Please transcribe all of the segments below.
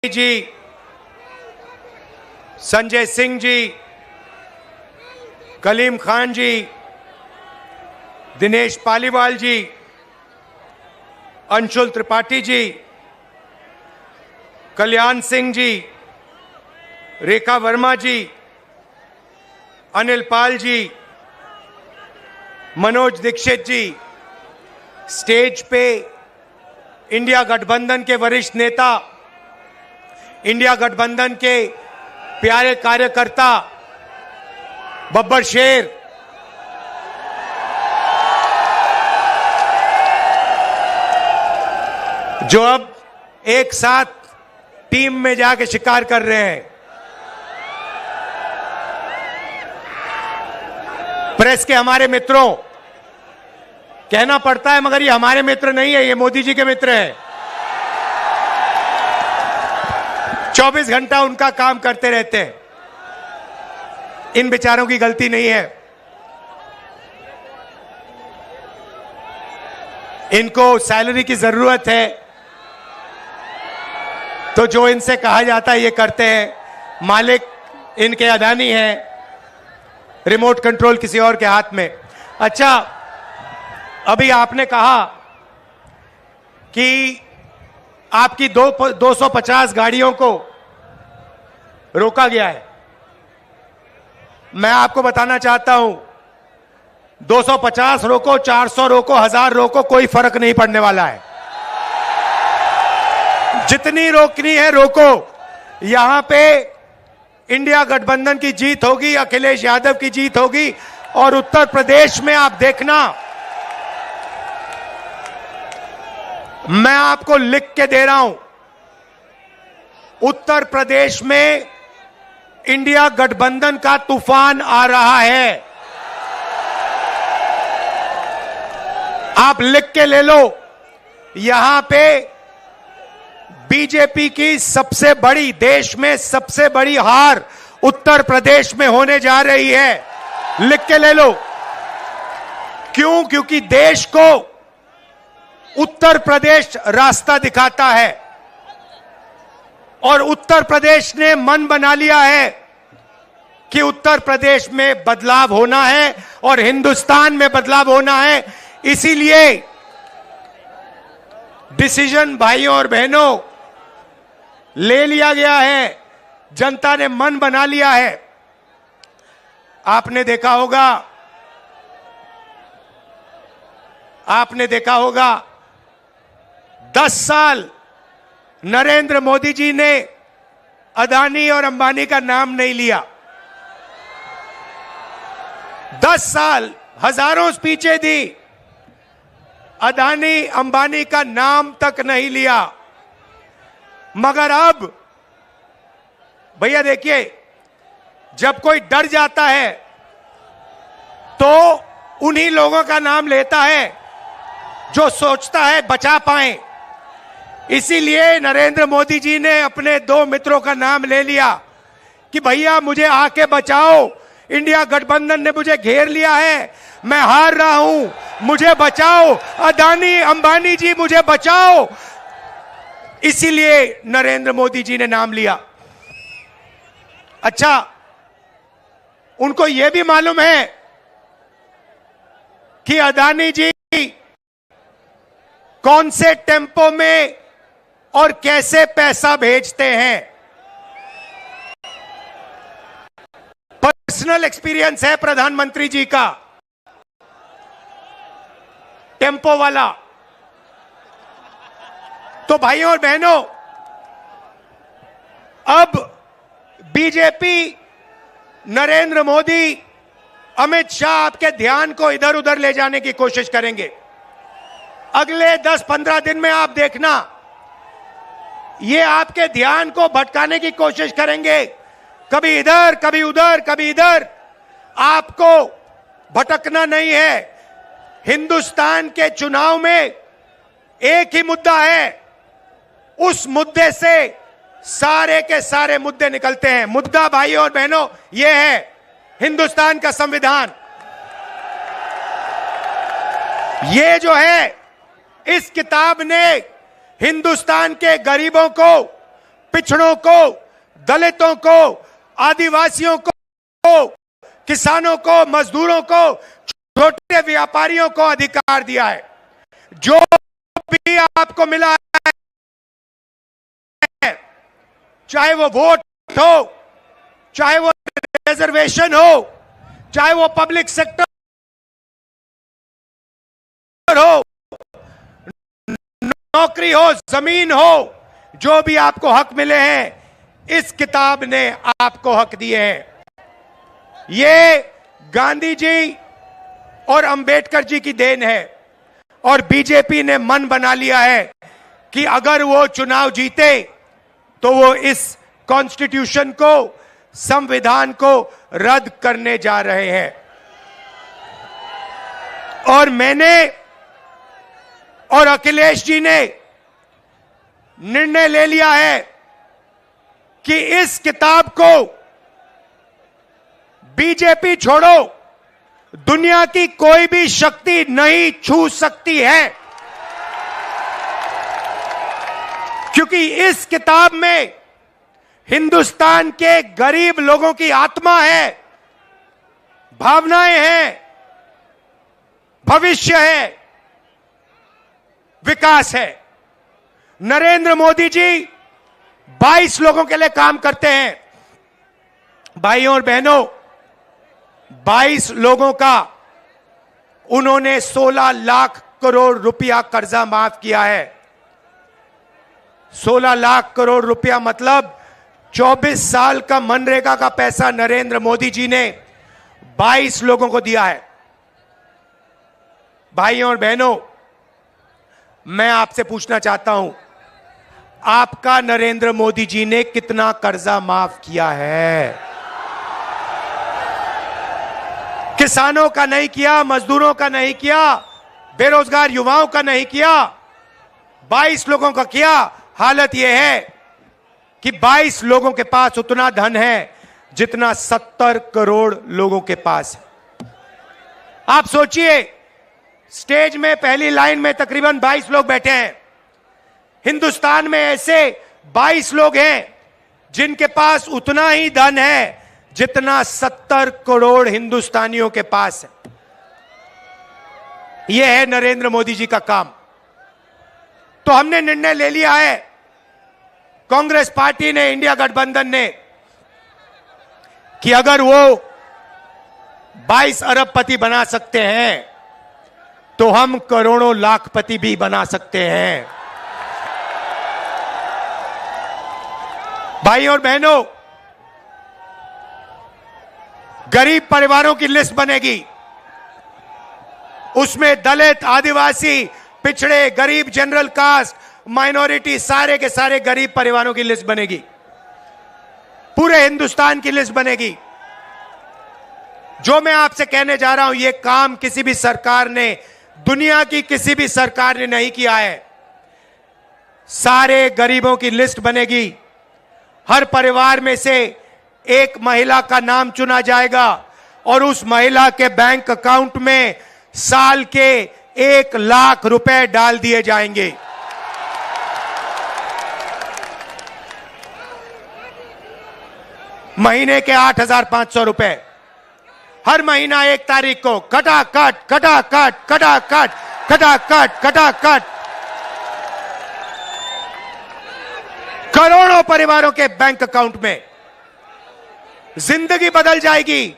जी, संजय सिंह जी, कलीम खान जी, दिनेश पालीवाल जी, अंशुल त्रिपाठी जी, कल्याण सिंह जी, रेखा वर्मा जी, अनिल पाल जी, मनोज दीक्षित जी, stage पे India गठबंधन के वरिष्ठ नेता, इंडिया गठबंधन के प्यारे कार्यकर्ता बब्बर शेर, जो अब एक साथ टीम में जाके शिकार कर रहे हैं। प्रेस के हमारे मित्रों, कहना पड़ता है मगर ये हमारे मित्र नहीं है, ये मोदी जी के मित्र हैं। 24 घंटा उनका काम करते रहते हैं। इन बेचारों की गलती नहीं है। इनको सैलरी की जरूरत है तो जो इनसे कहा जाता है ये करते हैं। मालिक इनके अदानी हैं, रिमोट कंट्रोल किसी और के हाथ में। अच्छा, अभी आपने कहा कि आपकी 250 गाड़ियों को रोका गया है। मैं आपको बताना चाहता हूं, 250 रोको, 400 रोको, 1000 रोको, कोई फर्क नहीं पड़ने वाला है। जितनी रोकनी है रोको। यहां पे इंडिया गठबंधन की जीत होगी, अखिलेश यादव की जीत होगी। और उत्तर प्रदेश में आप देखना, मैं आपको लिख के दे रहा हूं, उत्तर प्रदेश में इंडिया गठबंधन का तूफान आ रहा है। आप लिख के ले लो। यहां पे बीजेपी की सबसे बड़ी, देश में सबसे बड़ी हार उत्तर प्रदेश में होने जा रही है। लिख के ले लो। क्यों? क्योंकि देश को उत्तर प्रदेश रास्ता दिखाता है और उत्तर प्रदेश ने मन बना लिया है कि उत्तर प्रदेश में बदलाव होना है और हिंदुस्तान में बदलाव होना है। इसीलिए डिसीजन भाइयों और बहनों ले लिया गया है। जनता ने मन बना लिया है। आपने देखा होगा 10 साल नरेंद्र मोदी जी ने अदानी और अंबानी का नाम नहीं लिया। 10 साल हजारों स्पीचें दी, अदानी अंबानी का नाम तक नहीं लिया। मगर अब भैया देखिए, जब कोई डर जाता है तो उन्हीं लोगों का नाम लेता है जो सोचता है बचा पाए। इसीलिए नरेंद्र मोदी जी ने अपने 2 मित्रों का नाम ले लिया कि भैया मुझे आके बचाओ, इंडिया गठबंधन ने मुझे घेर लिया है, मैं हार रहा हूं, मुझे बचाओ, अदानी अंबानी जी मुझे बचाओ। इसीलिए नरेंद्र मोदी जी ने नाम लिया। अच्छा, उनको यह भी मालूम है कि अदानी जी कौन से टेम्पो में और कैसे पैसा भेजते हैं। पर्सनल एक्सपीरियंस है प्रधानमंत्री जी का, टेम्पो वाला। तो भाइयों और बहनों, अब बीजेपी, नरेंद्र मोदी, अमित शाह आपके ध्यान को इधर उधर ले जाने की कोशिश करेंगे। अगले 10-15 दिन में आप देखना, ये आपके ध्यान को भटकाने की कोशिश करेंगे। कभी इधर, कभी उधर, कभी इधर। आपको भटकना नहीं है। हिंदुस्तान के चुनाव में एक ही मुद्दा है, उस मुद्दे से सारे के सारे मुद्दे निकलते हैं। मुद्दा भाइयों और बहनों यह है हिंदुस्तान का संविधान। ये जो है, इस किताब ने हिंदुस्तान के गरीबों को पिछड़ों को, दलितों को, आदिवासियों को, किसानों को, मजदूरों को, छोटे व्यापारियों को अधिकार दिया है। जो भी आपको मिला है, चाहे वो वोट हो, चाहे वो रिजर्वेशन हो, चाहे वो पब्लिक सेक्टर हो, नौकरी हो, जमीन हो, जो भी आपको हक मिले हैं, इस किताब ने आपको हक दिए हैं। ये गांधी जी और अंबेडकर जी की देन है और बीजेपी ने मन बना लिया है कि अगर वो चुनाव जीते तो वो इस कॉन्स्टिट्यूशन को, संविधान को रद्द करने जा रहे हैं। और मैंने और अखिलेश जी ने निर्णय ले लिया है कि इस किताब को बीजेपी छोड़ो, दुनिया की कोई भी शक्ति नहीं छू सकती है, क्योंकि इस किताब में हिंदुस्तान के गरीब लोगों की आत्मा है, भावनाएं हैं, भविष्य है, विकास है। नरेंद्र मोदी जी 22 लोगों के लिए काम करते हैं। भाइयों और बहनों, 22 लोगों का उन्होंने 16 लाख करोड़ रुपया कर्जा माफ किया है। 16 लाख करोड़ रुपया मतलब 24 साल का मनरेगा का पैसा नरेंद्र मोदी जी ने 22 लोगों को दिया है। भाइयों और बहनों, मैं आपसे पूछना चाहता हूं, आपका नरेंद्र मोदी जी ने कितना कर्जा माफ किया है? किसानों का नहीं किया, मजदूरों का नहीं किया, बेरोजगार युवाओं का नहीं किया, 22 लोगों का किया। हालत यह है कि 22 लोगों के पास उतना धन है जितना 70 करोड़ लोगों के पास है। आप सोचिए, स्टेज में पहली लाइन में तकरीबन 22 लोग बैठे हैं। हिंदुस्तान में ऐसे 22 लोग हैं जिनके पास उतना ही धन है जितना 70 करोड़ हिंदुस्तानियों के पास है। यह है नरेंद्र मोदी जी का काम। तो हमने निर्णय ले लिया है, कांग्रेस पार्टी ने, इंडिया गठबंधन ने, कि अगर वो 22 अरबपति बना सकते हैं तो हम करोड़ों लाखपति भी बना सकते हैं। भाइयों और बहनों, गरीब परिवारों की लिस्ट बनेगी। उसमें दलित, आदिवासी, पिछड़े, गरीब, जनरल कास्ट, माइनॉरिटी, सारे के सारे गरीब परिवारों की लिस्ट बनेगी। पूरे हिंदुस्तान की लिस्ट बनेगी। जो मैं आपसे कहने जा रहा हूं, यह काम किसी भी सरकार ने, दुनिया की किसी भी सरकार ने नहीं किया है। सारे गरीबों की लिस्ट बनेगी। हर परिवार में से एक महिला का नाम चुना जाएगा और उस महिला के बैंक अकाउंट में साल के 1 लाख रुपए डाल दिए जाएंगे। महीने के 8,500 रुपए हर महीना 1 तारीख को खटाखट खटाखट खटाखट खटाखट खटाखट करोड़ों परिवारों के बैंक अकाउंट में। जिंदगी बदल जाएगी।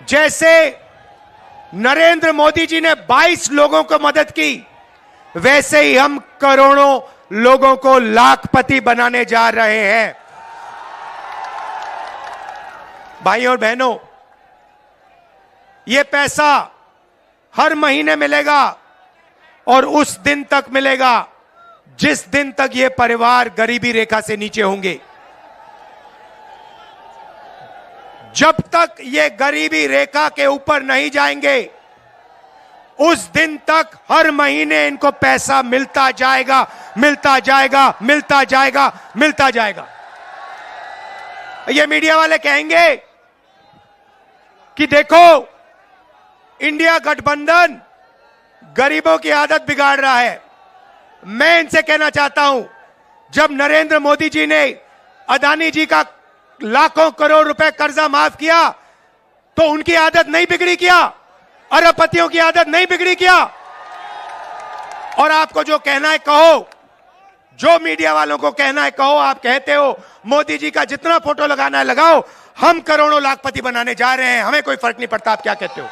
जैसे नरेंद्र मोदी जी ने 22 लोगों को मदद की, वैसे ही हम करोड़ों लोगों को लाखपति बनाने जा रहे हैं। भाइयों और बहनों, यह पैसा हर महीने मिलेगा और उस दिन तक मिलेगा जिस दिन तक ये परिवार गरीबी रेखा से नीचे होंगे। जब तक ये गरीबी रेखा के ऊपर नहीं जाएंगे, उस दिन तक हर महीने इनको पैसा मिलता जाएगा, मिलता जाएगा, मिलता जाएगा, मिलता जाएगा। ये मीडिया वाले कहेंगे कि देखो, इंडिया गठबंधन गरीबों की आदत बिगाड़ रहा है। मैं इनसे कहना चाहता हूं, जब नरेंद्र मोदी जी ने अदानी जी का लाखों करोड़ रुपए कर्जा माफ किया तो उनकी आदत नहीं बिगड़ी क्या? अरबपतियों की आदत नहीं बिगड़ी क्या? और आपको जो कहना है कहो, जो मीडिया वालों को कहना है कहो। आप कहते हो मोदी जी का जितना फोटो लगाना है लगाओ, हम करोड़ों लाखपति बनाने जा रहे हैं, हमें कोई फर्क नहीं पड़ता। आप क्या कहते हो?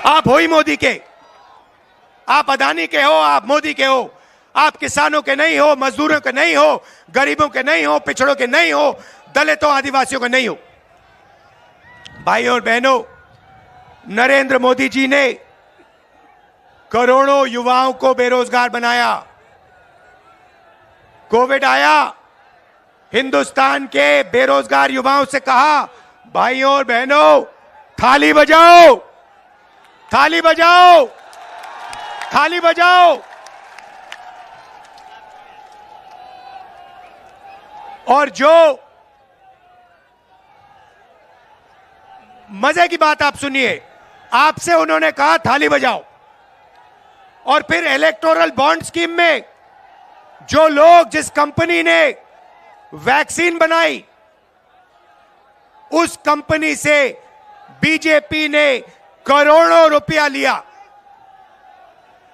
आप हो ही मोदी के, आप अदानी के हो, आप मोदी के हो। आप किसानों के नहीं हो, मजदूरों के नहीं हो, गरीबों के नहीं हो, पिछड़ों के नहीं हो, दलितों आदिवासियों के नहीं हो। भाइयों और बहनों, नरेंद्र मोदी जी ने करोड़ों युवाओं को बेरोजगार बनाया। कोविड आया, हिंदुस्तान के बेरोजगार युवाओं से कहा, भाइयों और बहनों, थाली बजाओ, थाली बजाओ, थाली बजाओ। और जो मजे की बात आप सुनिए, आपसे उन्होंने कहा थाली बजाओ, और फिर इलेक्टोरल बॉन्ड स्कीम में जो लोग, जिस कंपनी ने वैक्सीन बनाई, उस कंपनी से बीजेपी ने करोड़ों रुपया लिया।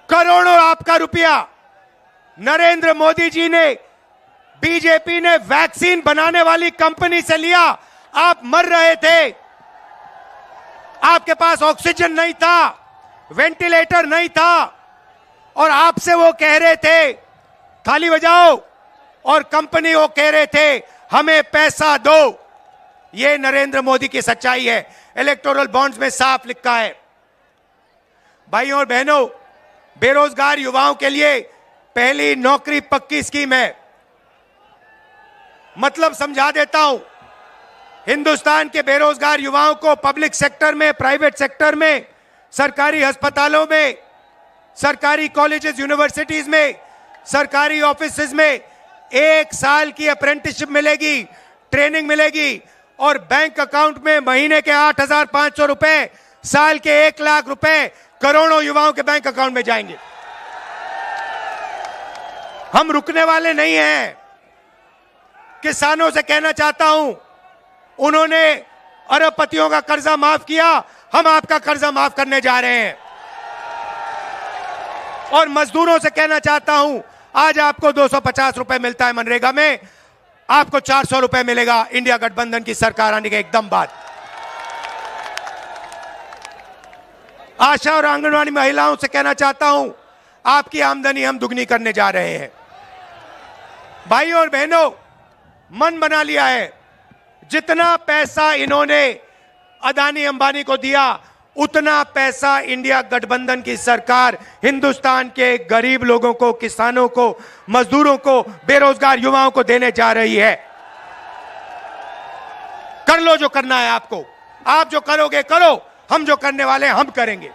करोड़ों आपका रुपया नरेंद्र मोदी जी ने, बीजेपी ने वैक्सीन बनाने वाली कंपनी से लिया। आप मर रहे थे, आपके पास ऑक्सीजन नहीं था, वेंटिलेटर नहीं था, और आपसे वो कह रहे थे थाली बजाओ, और कंपनी वो कह रहे थे हमें पैसा दो। ये नरेंद्र मोदी की सच्चाई है। इलेक्टोरल बॉन्ड्स में साफ लिखा है। भाइयों और बहनों, बेरोजगार युवाओं के लिए पहली नौकरी पक्की स्कीम है। मतलब समझा देता हूं, हिंदुस्तान के बेरोजगार युवाओं को पब्लिक सेक्टर में, प्राइवेट सेक्टर में, सरकारी अस्पतालों में, सरकारी कॉलेजेस, यूनिवर्सिटीज में, सरकारी ऑफिसेज में 1 साल की अप्रेंटिसशिप मिलेगी, ट्रेनिंग मिलेगी, और बैंक अकाउंट में महीने के 8,500 रुपए, साल के 1 लाख रुपए करोड़ों युवाओं के बैंक अकाउंट में जाएंगे। हम रुकने वाले नहीं हैं। किसानों से कहना चाहता हूं, उन्होंने अरबपतियों का कर्जा माफ किया, हम आपका कर्जा माफ करने जा रहे हैं। और मजदूरों से कहना चाहता हूं, आज आपको 250 रुपए मिलता है मनरेगा में, आपको 400 रुपए मिलेगा इंडिया गठबंधन की सरकार आने के एकदम बाद। आशा और आंगनवाड़ी महिलाओं से कहना चाहता हूं, आपकी आमदनी हम दुगनी करने जा रहे हैं। भाइयों और बहनों, मन बना लिया है, जितना पैसा इन्होंने अदानी अंबानी को दिया, उतना पैसा इंडिया गठबंधन की सरकार हिंदुस्तान के गरीब लोगों को, किसानों को, मजदूरों को, बेरोजगार युवाओं को देने जा रही है। कर लो जो करना है आपको, आप जो करोगे करो, हम जो करने वाले हैं हम करेंगे।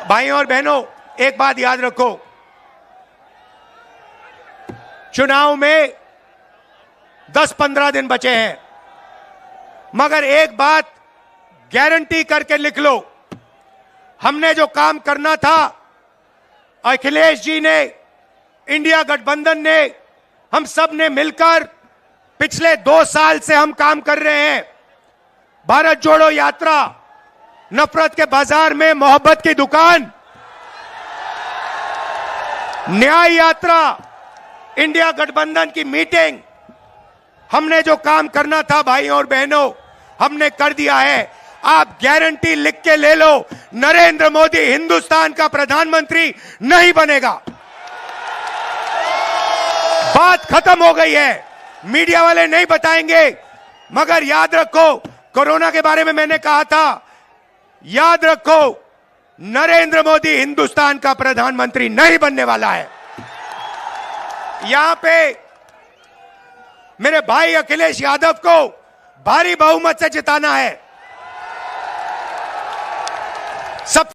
भाइयों और बहनों, एक बात याद रखो, चुनाव में 10-15 दिन बचे हैं, मगर एक बात गारंटी करके लिख लो, हमने जो काम करना था, अखिलेश जी ने, इंडिया गठबंधन ने, हम सब ने मिलकर पिछले 2 साल से हम काम कर रहे हैं। भारत जोड़ो यात्रा, नफरत के बाजार में मोहब्बत की दुकान, न्याय यात्रा, इंडिया गठबंधन की मीटिंग, हमने जो काम करना था भाइयों और बहनों, हमने कर दिया है। आप गारंटी लिख के ले लो, नरेंद्र मोदी हिंदुस्तान का प्रधानमंत्री नहीं बनेगा। बात खत्म हो गई है, मीडिया वाले नहीं बताएंगे, मगर याद रखो, कोरोना के बारे में मैंने कहा था, याद रखो, नरेंद्र मोदी हिंदुस्तान का प्रधानमंत्री नहीं बनने वाला है। यहां पे मेरे भाई अखिलेश यादव को भारी बहुमत से जिताना है। सब